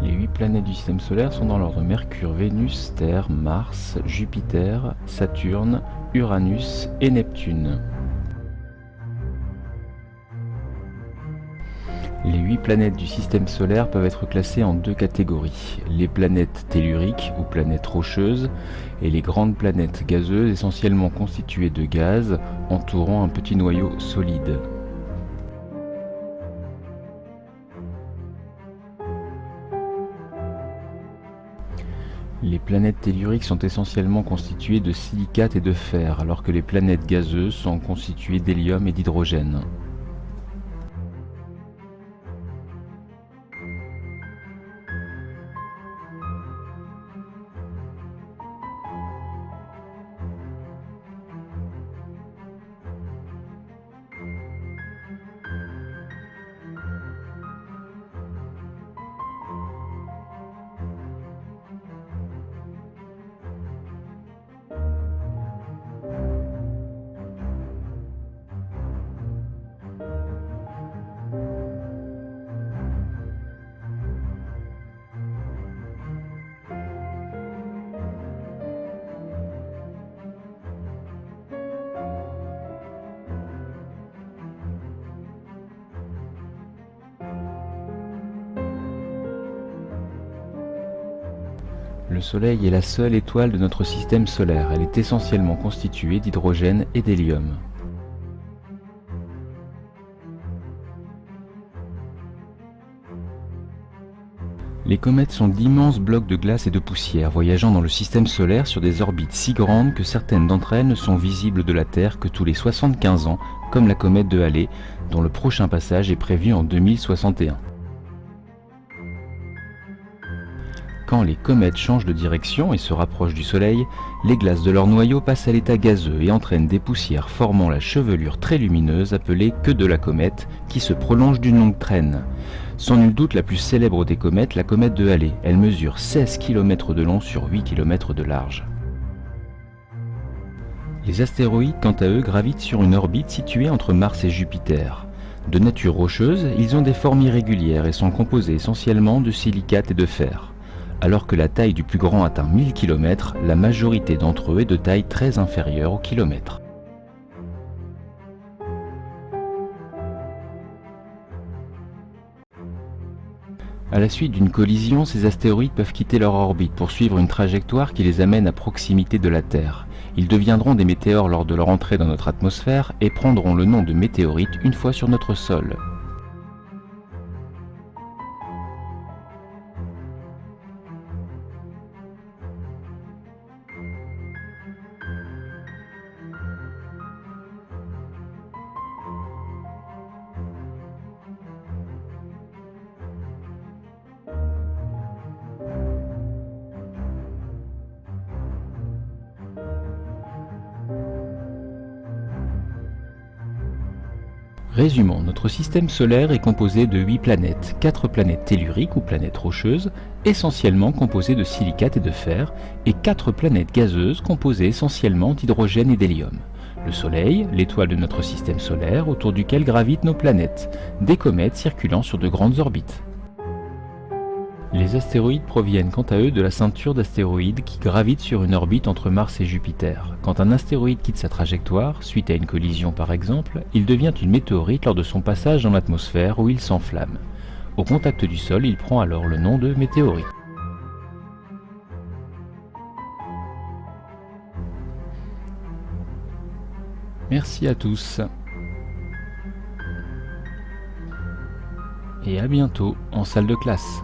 Les 8 planètes du système solaire sont dans l'ordre Mercure, Vénus, Terre, Mars, Jupiter, Saturne, Uranus et Neptune. Les 8 planètes du système solaire peuvent être classées en deux catégories, les planètes telluriques ou planètes rocheuses et les grandes planètes gazeuses essentiellement constituées de gaz entourant un petit noyau solide. Les planètes telluriques sont essentiellement constituées de silicates et de fer, alors que les planètes gazeuses sont constituées d'hélium et d'hydrogène. Le Soleil est la seule étoile de notre système solaire. Elle est essentiellement constituée d'hydrogène et d'hélium. Les comètes sont d'immenses blocs de glace et de poussière, voyageant dans le système solaire sur des orbites si grandes que certaines d'entre elles ne sont visibles de la Terre que tous les 75 ans, comme la comète de Halley, dont le prochain passage est prévu en 2061. Quand les comètes changent de direction et se rapprochent du Soleil, les glaces de leur noyau passent à l'état gazeux et entraînent des poussières formant la chevelure très lumineuse appelée queue de la comète, qui se prolonge d'une longue traîne. Sans nul doute la plus célèbre des comètes, la comète de Halley. Elle mesure 16 km de long sur 8 km de large. Les astéroïdes, quant à eux, gravitent sur une orbite située entre Mars et Jupiter. De nature rocheuse, ils ont des formes irrégulières et sont composés essentiellement de silicates et de fer. Alors que la taille du plus grand atteint 1000 km, la majorité d'entre eux est de taille très inférieure au kilomètre. À la suite d'une collision, ces astéroïdes peuvent quitter leur orbite pour suivre une trajectoire qui les amène à proximité de la Terre. Ils deviendront des météores lors de leur entrée dans notre atmosphère et prendront le nom de météorites une fois sur notre sol. Résumons, notre système solaire est composé de 8 planètes, 4 planètes telluriques ou planètes rocheuses, essentiellement composées de silicates et de fer, et 4 planètes gazeuses composées essentiellement d'hydrogène et d'hélium. Le Soleil, l'étoile de notre système solaire, autour duquel gravitent nos planètes, des comètes circulant sur de grandes orbites. Les astéroïdes proviennent quant à eux de la ceinture d'astéroïdes qui gravitent sur une orbite entre Mars et Jupiter. Quand un astéroïde quitte sa trajectoire, suite à une collision par exemple, il devient une météorite lors de son passage dans l'atmosphère où il s'enflamme. Au contact du sol, il prend alors le nom de météorite. Merci à tous. Et à bientôt en salle de classe.